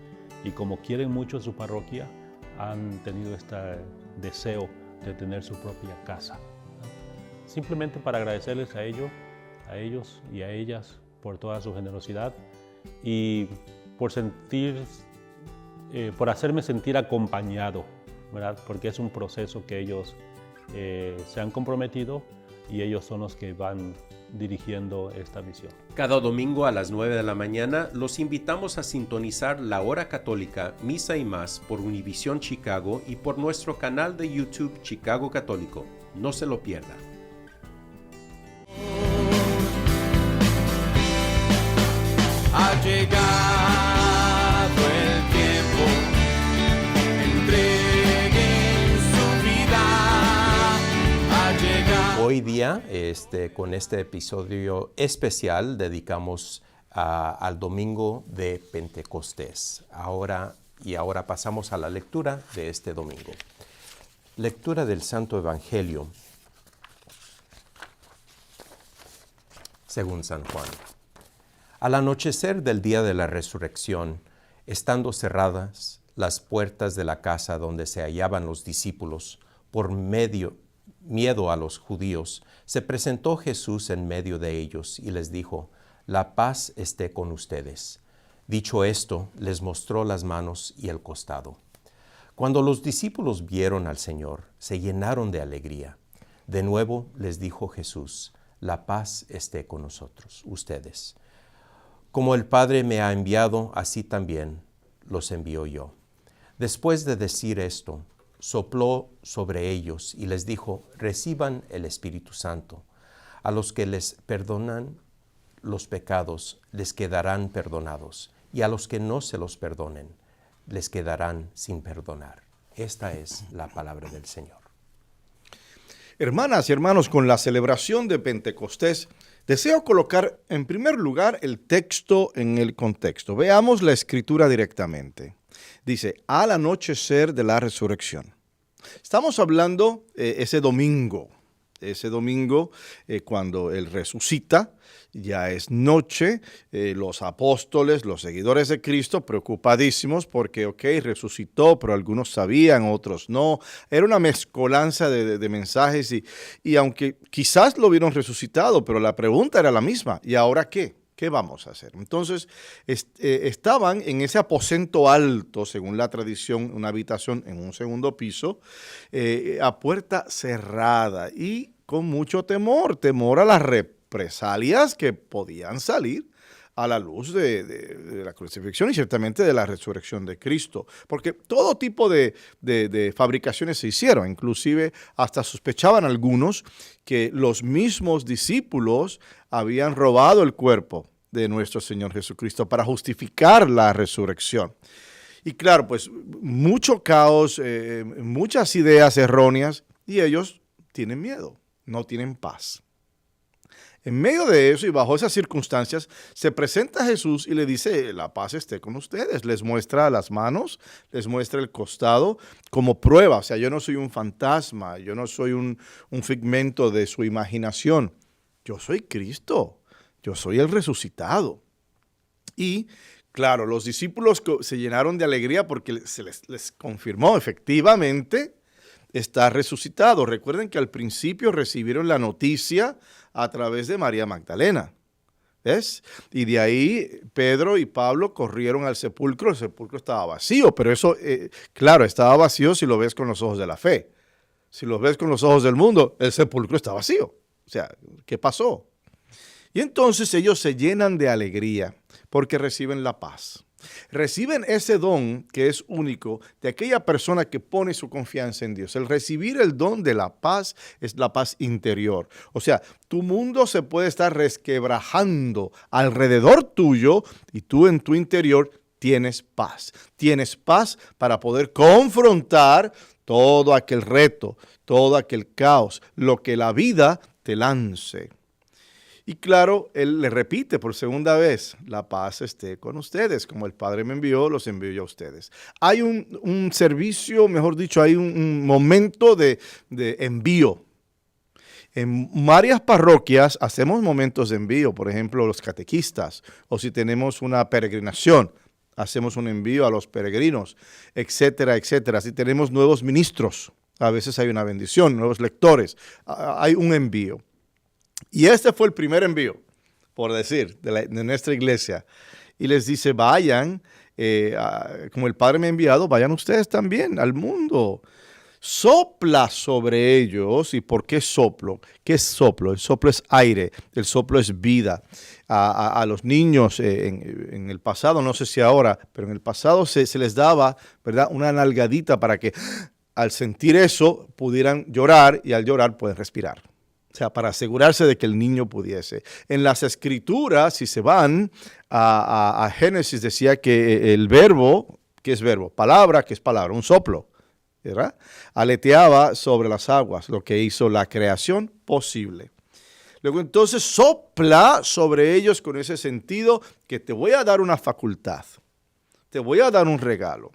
y como quieren mucho su parroquia, han tenido este deseo de tener su propia casa. Simplemente para agradecerles a ellos y a ellas por toda su generosidad y por hacerme sentir acompañado, ¿verdad? Porque es un proceso que ellos se han comprometido y ellos son los que van dirigiendo esta visión. Cada domingo a las 9 de la mañana los invitamos a sintonizar La Hora Católica, Misa y Más por Univisión Chicago y por nuestro canal de YouTube Chicago Católico. No se lo pierda. Ha llegado el tiempo. Entreguen su vida. Ha llegado. Hoy día, con este episodio especial, dedicamos al domingo de Pentecostés. Ahora pasamos a la lectura de este domingo. Lectura del Santo Evangelio según San Juan. Al anochecer del día de la resurrección, estando cerradas las puertas de la casa donde se hallaban los discípulos, por miedo a los judíos, se presentó Jesús en medio de ellos y les dijo: «La paz esté con ustedes». Dicho esto, les mostró las manos y el costado. Cuando los discípulos vieron al Señor, se llenaron de alegría. De nuevo les dijo Jesús: «La paz esté con ustedes. Como el Padre me ha enviado, así también los envío yo». Después de decir esto, sopló sobre ellos y les dijo: «Reciban el Espíritu Santo. A los que les perdonan los pecados, les quedarán perdonados, y a los que no se los perdonen, les quedarán sin perdonar». Esta es la palabra del Señor. Hermanas y hermanos, con la celebración de Pentecostés, deseo colocar en primer lugar el texto en el contexto. Veamos la escritura directamente. Dice: al anochecer de la resurrección. Estamos hablando ese domingo cuando Él resucita, ya es noche, los apóstoles, los seguidores de Cristo, preocupadísimos porque, resucitó, pero algunos sabían, otros no. Era una mezcolanza de mensajes y aunque quizás lo vieron resucitado, pero la pregunta era la misma: ¿y ahora qué? ¿Qué vamos a hacer? Entonces, estaban en ese aposento alto, según la tradición, una habitación en un segundo piso, a puerta cerrada y con mucho temor a las represalias que podían salir a la luz de la crucifixión y ciertamente de la resurrección de Cristo. Porque todo tipo de fabricaciones se hicieron, inclusive hasta sospechaban algunos que los mismos discípulos habían robado el cuerpo de nuestro Señor Jesucristo para justificar la resurrección. Y claro, pues mucho caos, muchas ideas erróneas y ellos tienen miedo, no tienen paz. En medio de eso y bajo esas circunstancias, se presenta Jesús y le dice, la paz esté con ustedes. Les muestra las manos, les muestra el costado como prueba. O sea, yo no soy un fantasma, yo no soy un figmento de su imaginación. Yo soy Cristo, yo soy el resucitado. Y claro, los discípulos se llenaron de alegría porque se les confirmó efectivamente está resucitado. Recuerden que al principio recibieron la noticia a través de María Magdalena. ¿Ves? Y de ahí Pedro y Pablo corrieron al sepulcro. El sepulcro estaba vacío, pero eso, claro, estaba vacío si lo ves con los ojos de la fe. Si lo ves con los ojos del mundo, el sepulcro está vacío. O sea, ¿qué pasó? Y entonces ellos se llenan de alegría porque reciben la paz. Reciben ese don que es único de aquella persona que pone su confianza en Dios. El recibir el don de la paz es la paz interior. O sea, tu mundo se puede estar resquebrajando alrededor tuyo y tú en tu interior tienes paz. Tienes paz para poder confrontar todo aquel reto, todo aquel caos, lo que la vida te lance. Y claro, él le repite por segunda vez, la paz esté con ustedes, como el Padre me envió, los envío yo a ustedes. Hay un servicio, mejor dicho, hay un momento de envío. En varias parroquias hacemos momentos de envío, por ejemplo, los catequistas, o si tenemos una peregrinación, hacemos un envío a los peregrinos, etcétera, etcétera. Si tenemos nuevos ministros, a veces hay una bendición, nuevos lectores, hay un envío. Y este fue el primer envío, por decir, de nuestra iglesia. Y les dice, vayan, como el Padre me ha enviado, vayan ustedes también al mundo. Sopla sobre ellos. ¿Y por qué soplo? ¿Qué es soplo? El soplo es aire, el soplo es vida. A los niños en el pasado, no sé si ahora, pero en el pasado se les daba, ¿verdad?, una nalgadita para que al sentir eso pudieran llorar y al llorar pueden respirar. O sea, para asegurarse de que el niño pudiese. En las escrituras, si se van a Génesis, decía que el verbo, ¿qué es verbo? Palabra, ¿qué es palabra? Un soplo, ¿verdad? Aleteaba sobre las aguas, lo que hizo la creación posible. Luego entonces sopla sobre ellos con ese sentido que te voy a dar una facultad, te voy a dar un regalo.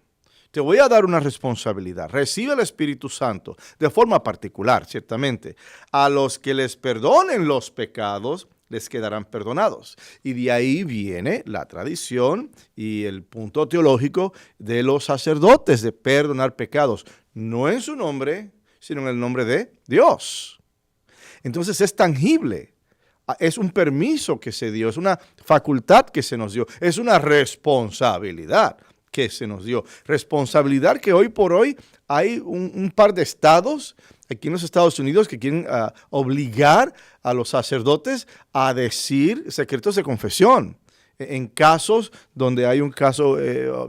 Te voy a dar una responsabilidad. Recibe el Espíritu Santo de forma particular, ciertamente. A los que les perdonen los pecados, les quedarán perdonados. Y de ahí viene la tradición y el punto teológico de los sacerdotes de perdonar pecados. No en su nombre, sino en el nombre de Dios. Entonces es tangible. Es un permiso que se dio, es una facultad que se nos dio, es una responsabilidad que se nos dio. Responsabilidad que hoy por hoy hay un par de estados aquí en los Estados Unidos que quieren obligar a los sacerdotes a decir secretos de confesión. En casos donde hay un caso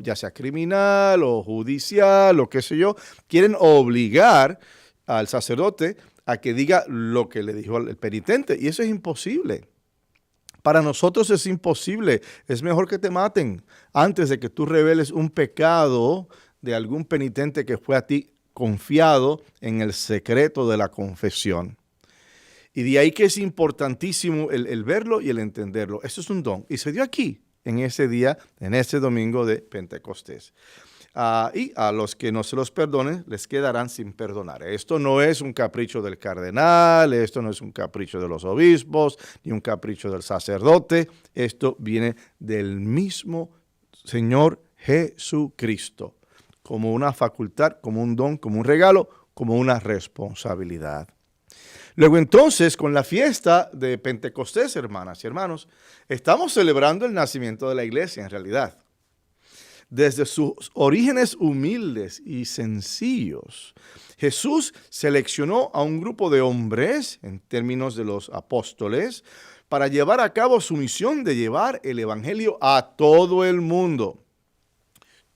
ya sea criminal o judicial o qué sé yo, quieren obligar al sacerdote a que diga lo que le dijo el penitente. Y eso es imposible. Para nosotros es imposible. Es mejor que te maten antes de que tú reveles un pecado de algún penitente que fue a ti confiado en el secreto de la confesión. Y de ahí que es importantísimo el verlo y el entenderlo. Eso es un don. Y se dio aquí, en ese día, en ese domingo de Pentecostés. Y a los que no se los perdonen, les quedarán sin perdonar. Esto no es un capricho del cardenal, esto no es un capricho de los obispos, ni un capricho del sacerdote. Esto viene del mismo Señor Jesucristo, como una facultad, como un don, como un regalo, como una responsabilidad. Luego entonces, con la fiesta de Pentecostés, hermanas y hermanos, estamos celebrando el nacimiento de la iglesia en realidad. Desde sus orígenes humildes y sencillos, Jesús seleccionó a un grupo de hombres, en términos de los apóstoles, para llevar a cabo su misión de llevar el evangelio a todo el mundo.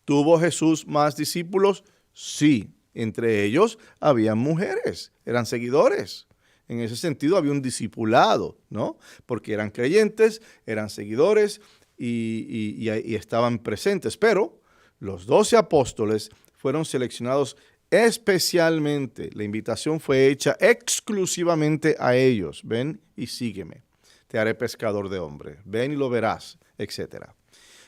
¿Tuvo Jesús más discípulos? Sí. Entre ellos había mujeres, eran seguidores. En ese sentido había un discipulado, ¿no? Porque eran creyentes, eran seguidores y estaban presentes. Pero los 12 apóstoles fueron seleccionados especialmente. La invitación fue hecha exclusivamente a ellos. Ven y sígueme. te haré pescador de hombres. Ven y lo verás, etc.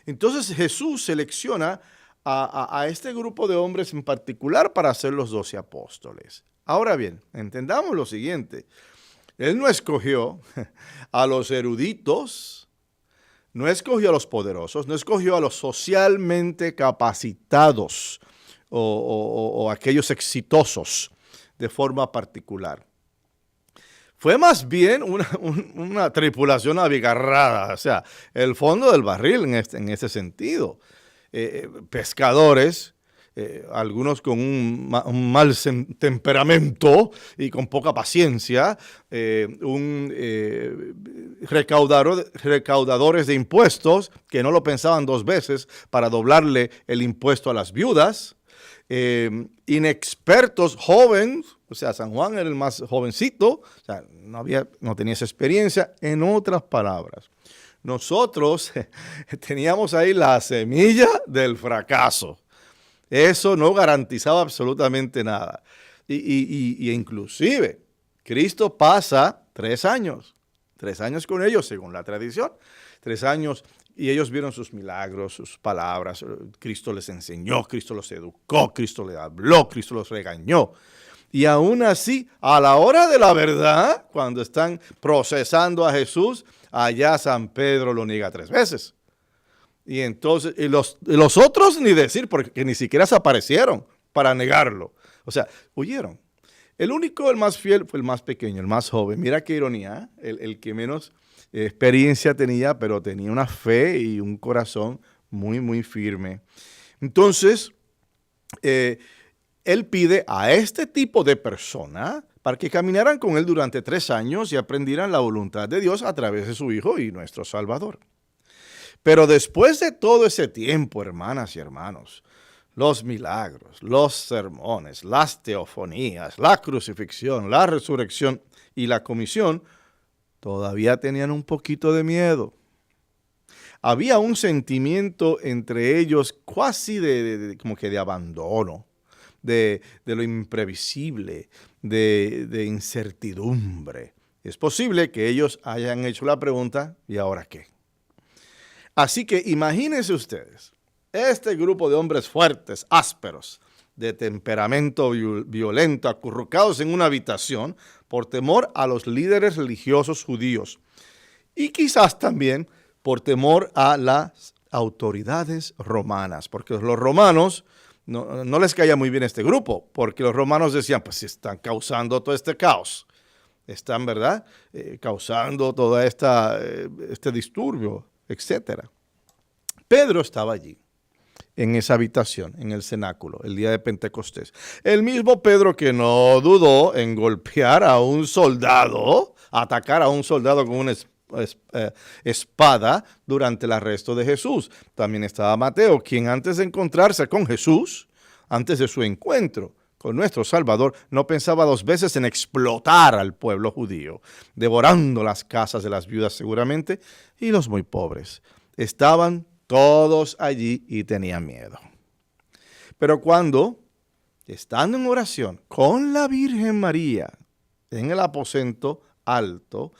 Entonces Jesús selecciona a este grupo de hombres en particular para ser los 12 apóstoles. Ahora bien, entendamos lo siguiente. Él no escogió a los eruditos, no escogió a los poderosos, no escogió a los socialmente capacitados o aquellos exitosos de forma particular. Fue más bien una tripulación abigarrada, o sea, el fondo del barril en este sentido. Pescadores, algunos con un mal temperamento y con poca paciencia, recaudadores de impuestos que no lo pensaban dos veces para doblarle el impuesto a las viudas, inexpertos, jóvenes, o sea, San Juan era el más jovencito, o sea, no tenía esa experiencia. En otras palabras, nosotros teníamos ahí la semilla del fracaso. Eso no garantizaba absolutamente nada. Y inclusive, Cristo pasa 3 años con ellos, según la tradición. 3 años, y ellos vieron sus milagros, sus palabras. Cristo les enseñó, Cristo los educó, Cristo les habló, Cristo los regañó. Y aún así, a la hora de la verdad, cuando están procesando a Jesús, allá San Pedro lo niega 3 veces. Y entonces, y los otros ni decir, porque ni siquiera se aparecieron para negarlo. O sea, huyeron. El más fiel, fue el más pequeño, el más joven. Mira qué ironía, el que menos experiencia tenía, pero tenía una fe y un corazón muy, muy firme. Entonces, él pide a este tipo de persona para que caminaran con él durante 3 años y aprendieran la voluntad de Dios a través de su Hijo y nuestro Salvador. Pero después de todo ese tiempo, hermanas y hermanos, los milagros, los sermones, las teofonías, la crucifixión, la resurrección y la comisión, todavía tenían un poquito de miedo. Había un sentimiento entre ellos casi como que de abandono, de lo imprevisible, de incertidumbre. Es posible que ellos hayan hecho la pregunta, ¿y ahora qué? Así que imagínense ustedes, este grupo de hombres fuertes, ásperos, de temperamento violento, acurrucados en una habitación por temor a los líderes religiosos judíos y quizás también por temor a las autoridades romanas, porque los romanos no les caía muy bien este grupo, porque los romanos decían, pues están causando todo este caos, están, ¿verdad?, causando todo este disturbio, etc. Pedro estaba allí, en esa habitación, en el cenáculo, el día de Pentecostés. El mismo Pedro que no dudó en golpear a un soldado, atacar a un soldado con una espada durante el arresto de Jesús. También estaba Mateo, quien antes de encontrarse con Jesús, antes de su encuentro con nuestro Salvador, no pensaba 2 veces en explotar al pueblo judío, devorando las casas de las viudas seguramente y los muy pobres. Estaban todos allí y tenían miedo. Pero cuando, estando en oración con la Virgen María en el aposento alto,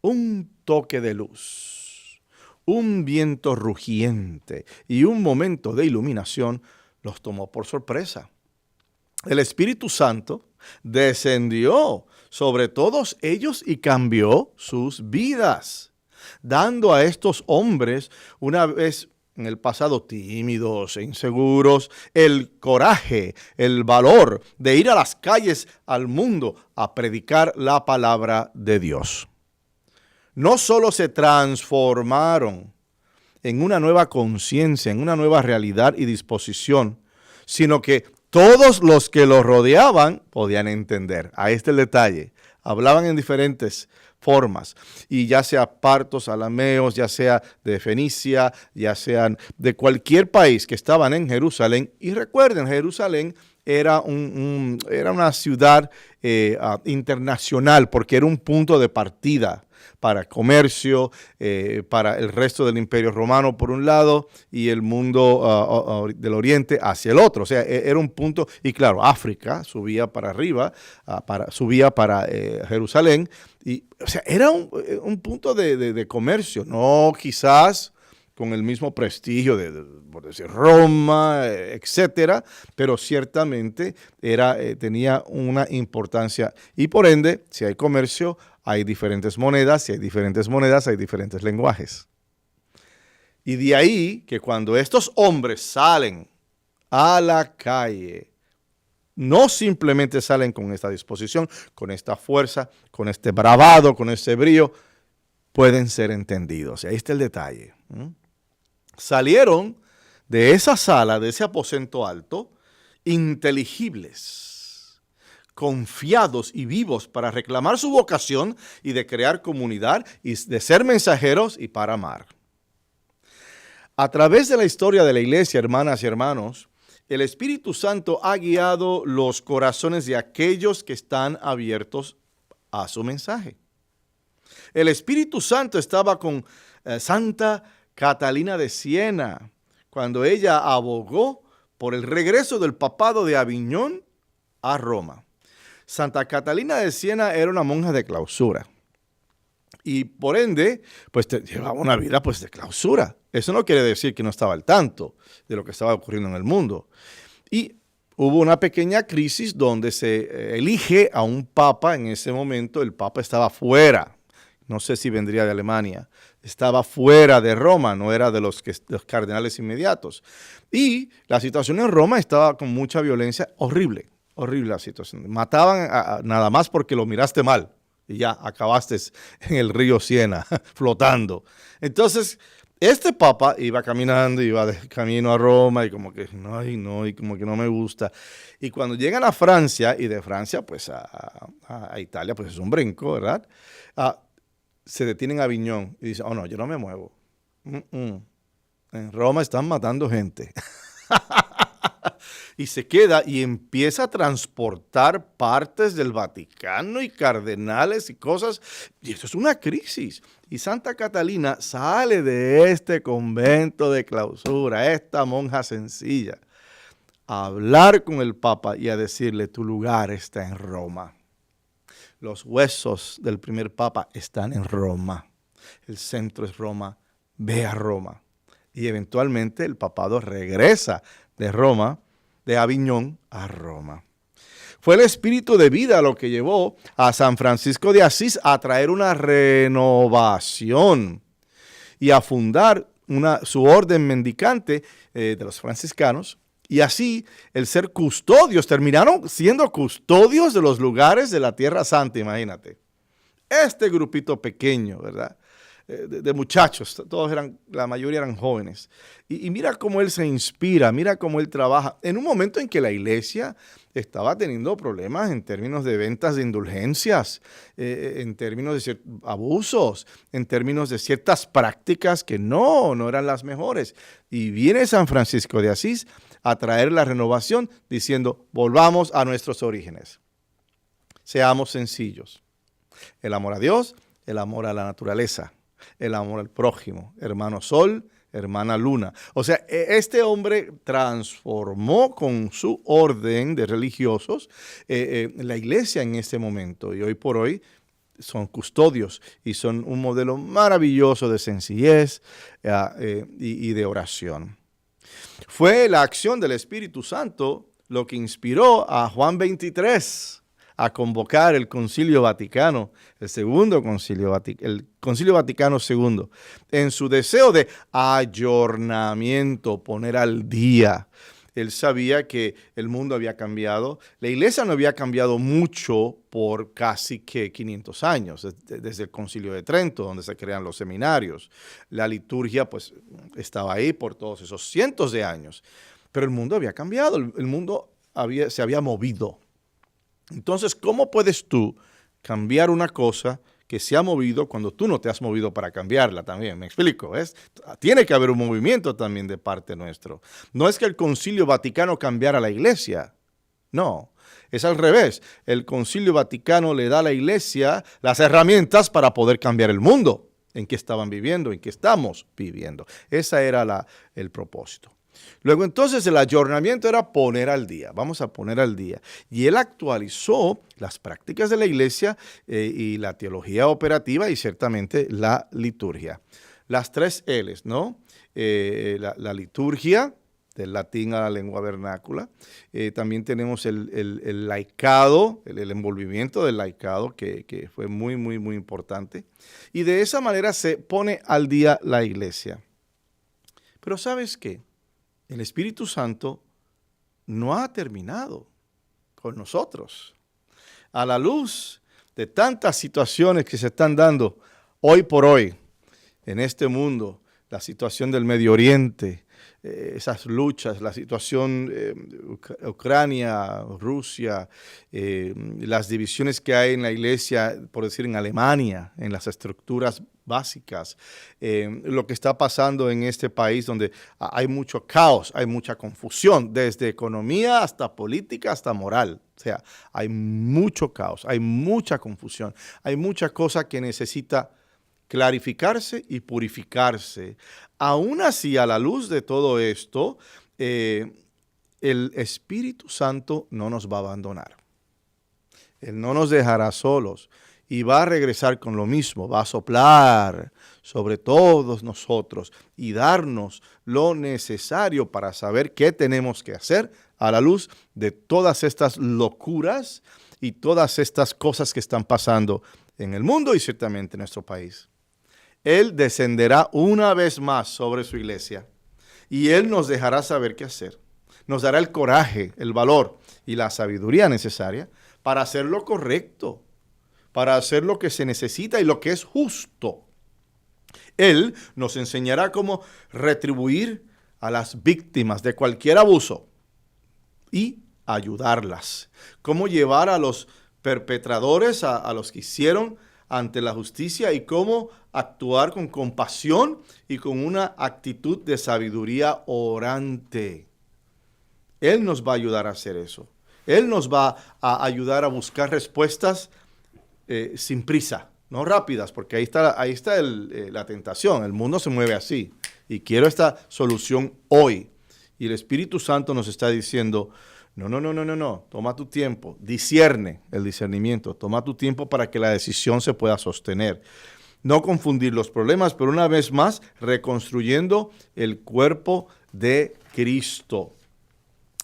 un toque de luz, un viento rugiente y un momento de iluminación los tomó por sorpresa. El Espíritu Santo descendió sobre todos ellos y cambió sus vidas, dando a estos hombres, una vez en el pasado tímidos e inseguros, el coraje, el valor de ir a las calles al mundo a predicar la palabra de Dios. No solo se transformaron en una nueva conciencia, en una nueva realidad y disposición, sino que todos los que los rodeaban podían entender. Ahí está el detalle. Hablaban en diferentes formas, y ya sea partos, alameos, ya sea de Fenicia, ya sean de cualquier país que estaban en Jerusalén. Y recuerden, Jerusalén era una ciudad internacional porque era un punto de partida para comercio, para el resto del Imperio Romano por un lado y el mundo del Oriente hacia el otro. O sea, era un punto, y claro, África subía para arriba, subía para Jerusalén, y, o sea, era un punto de comercio, no quizás con el mismo prestigio por decir, Roma, etcétera, pero ciertamente tenía una importancia. Y por ende, si hay comercio, hay diferentes monedas, si hay diferentes monedas, hay diferentes lenguajes. Y de ahí que cuando estos hombres salen a la calle, no simplemente salen con esta disposición, con esta fuerza, con este bravado, con este brío, pueden ser entendidos. Y ahí está el detalle. Salieron de esa sala, de ese aposento alto, inteligibles, confiados y vivos para reclamar su vocación y de crear comunidad y de ser mensajeros y para amar. A través de la historia de la iglesia, hermanas y hermanos, el Espíritu Santo ha guiado los corazones de aquellos que están abiertos a su mensaje. El Espíritu Santo estaba con Santa Catalina de Siena, cuando ella abogó por el regreso del papado de Aviñón a Roma. Santa Catalina de Siena era una monja de clausura y por ende, pues llevaba una vida pues de clausura. Eso no quiere decir que no estaba al tanto de lo que estaba ocurriendo en el mundo. Y hubo una pequeña crisis donde se elige a un papa. En ese momento el papa estaba fuera. No sé si vendría de Alemania. Estaba fuera de Roma, no era de los cardenales inmediatos. Y la situación en Roma estaba con mucha violencia, horrible la situación. Mataban nada más porque lo miraste mal y ya acabaste en el río Siena, flotando. Entonces, este papa iba caminando, iba de camino a Roma y como que no, y como que no me gusta. Y cuando llegan a Francia, y de Francia pues a Italia, pues es un brinco, ¿verdad? Se detienen a Aviñón y dicen, oh no, yo no me muevo. En Roma están matando gente. Y se queda y empieza a transportar partes del Vaticano y cardenales y cosas. Y eso es una crisis. Y Santa Catalina sale de este convento de clausura, esta monja sencilla, a hablar con el Papa y a decirle, tu lugar está en Roma. Los huesos del primer papa están en Roma. El centro es Roma. Ve a Roma. Y eventualmente el papado regresa de Roma, de Aviñón a Roma. Fue el espíritu de vida lo que llevó a San Francisco de Asís a traer una renovación y a fundar su orden mendicante de los franciscanos. Y así, el ser custodios, terminaron siendo custodios de los lugares de la Tierra Santa, imagínate. Este grupito pequeño, ¿verdad? De muchachos, la mayoría eran jóvenes. Y mira cómo él se inspira, mira cómo él trabaja. En un momento en que la iglesia estaba teniendo problemas en términos de ventas de indulgencias, en términos de abusos, en términos de ciertas prácticas que no eran las mejores. Y viene San Francisco de Asís a traer la renovación diciendo, volvamos a nuestros orígenes. Seamos sencillos. El amor a Dios, el amor a la naturaleza, el amor al prójimo, hermano sol, hermana luna. O sea, este hombre transformó con su orden de religiosos la iglesia en este momento. Y hoy por hoy son custodios y son un modelo maravilloso de sencillez y de oración. Fue la acción del Espíritu Santo lo que inspiró a Juan XXIII a convocar el Concilio Vaticano, el Concilio Vaticano II, en su deseo de ayornamiento, poner al día. Él sabía que el mundo había cambiado. La iglesia no había cambiado mucho por casi 500 años, desde el Concilio de Trento, donde se crean los seminarios. La liturgia pues estaba ahí por todos esos cientos de años. Pero el mundo había cambiado, el mundo se había movido. Entonces, ¿cómo puedes tú cambiar una cosa que se ha movido cuando tú no te has movido para cambiarla también? ¿Me explico? Tiene que haber un movimiento también de parte nuestro. No es que el Concilio Vaticano cambiara la iglesia. No, es al revés. El Concilio Vaticano le da a la Iglesia las herramientas para poder cambiar el mundo en que estaban viviendo, en que estamos viviendo. Ese era el propósito. Luego entonces el ayornamiento era poner al día, vamos a poner al día. Y él actualizó las prácticas de la Iglesia y la teología operativa y ciertamente la liturgia. Las 3 L's, ¿no? La liturgia, del latín a la lengua vernácula. También tenemos el laicado, el envolvimiento del laicado, que fue muy, muy, muy importante. Y de esa manera se pone al día la Iglesia. Pero ¿sabes qué? El Espíritu Santo no ha terminado con nosotros. A la luz de tantas situaciones que se están dando hoy por hoy en este mundo, la situación del Medio Oriente, esas luchas, la situación Ucrania, Rusia, las divisiones que hay en la iglesia, por decir en Alemania, en las estructuras básicas, lo que está pasando en este país donde hay mucho caos, hay mucha confusión, desde economía hasta política hasta moral. O sea, hay mucho caos, hay mucha confusión, hay mucha cosa que necesita clarificarse y purificarse. Aún así, a la luz de todo esto, el Espíritu Santo no nos va a abandonar. Él no nos dejará solos y va a regresar con lo mismo, va a soplar sobre todos nosotros y darnos lo necesario para saber qué tenemos que hacer a la luz de todas estas locuras y todas estas cosas que están pasando en el mundo y ciertamente en nuestro país. Él descenderá una vez más sobre su iglesia y Él nos dejará saber qué hacer. Nos dará el coraje, el valor y la sabiduría necesaria para hacer lo correcto, para hacer lo que se necesita y lo que es justo. Él nos enseñará cómo retribuir a las víctimas de cualquier abuso y ayudarlas. Cómo llevar a los perpetradores, a los que hicieron ante la justicia y cómo actuar con compasión y con una actitud de sabiduría orante. Él nos va a ayudar a hacer eso. Él nos va a ayudar a buscar respuestas sin prisa, no rápidas, porque ahí está la tentación. El mundo se mueve así y quiero esta solución hoy. Y el Espíritu Santo nos está diciendo, no, toma tu tiempo, discierne el discernimiento, toma tu tiempo para que la decisión se pueda sostener. No confundir los problemas, pero una vez más, reconstruyendo el cuerpo de Cristo.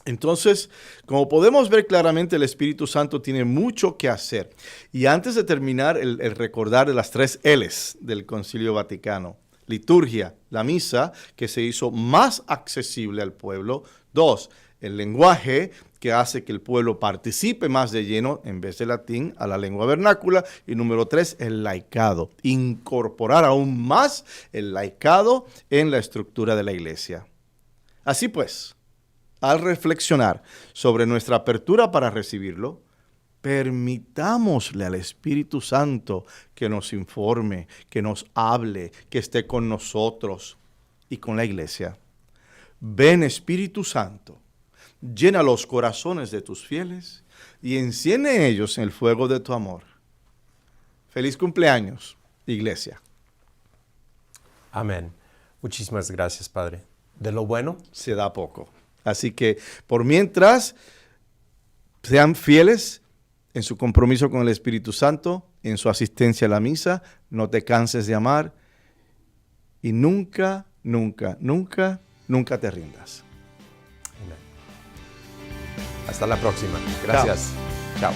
Entonces, como podemos ver claramente, el Espíritu Santo tiene mucho que hacer. Y antes de terminar, el recordar de las 3 L's del Concilio Vaticano. Liturgia, la misa, que se hizo más accesible al pueblo. 2, el lenguaje, que hace que el pueblo participe más de lleno, en vez de latín, a la lengua vernácula. Y número 3, el laicado. Incorporar aún más el laicado en la estructura de la iglesia. Así pues, al reflexionar sobre nuestra apertura para recibirlo, permitámosle al Espíritu Santo que nos informe, que nos hable, que esté con nosotros y con la iglesia. Ven, Espíritu Santo, llena los corazones de tus fieles y enciende en ellos el fuego de tu amor. Feliz cumpleaños, iglesia. Amén. Muchísimas gracias, Padre. De lo bueno se da poco. Así que por mientras sean fieles en su compromiso con el Espíritu Santo, en su asistencia a la misa, no te canses de amar y nunca te rindas. Amén. Hasta la próxima. Gracias. Chao.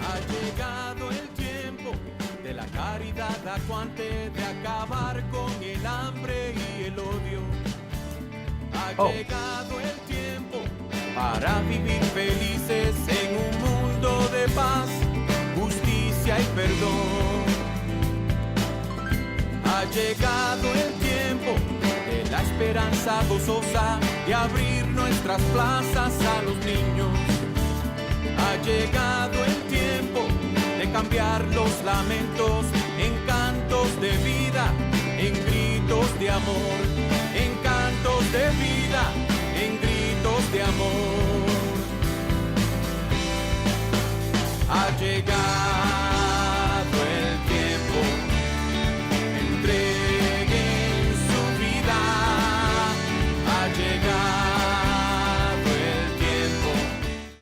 Ha llegado el tiempo de la caridad acuante, de acabar con el hambre y el odio. Ha llegado el tiempo para vivir felices en un mundo de paz, justicia y perdón. Ha llegado el tiempo de la esperanza gozosa, de abrir nuestras plazas a los niños. Ha llegado el tiempo de cambiar los lamentos en cantos de vida, en gritos de amor, en cantos de vida, en gritos de amor. ha llegado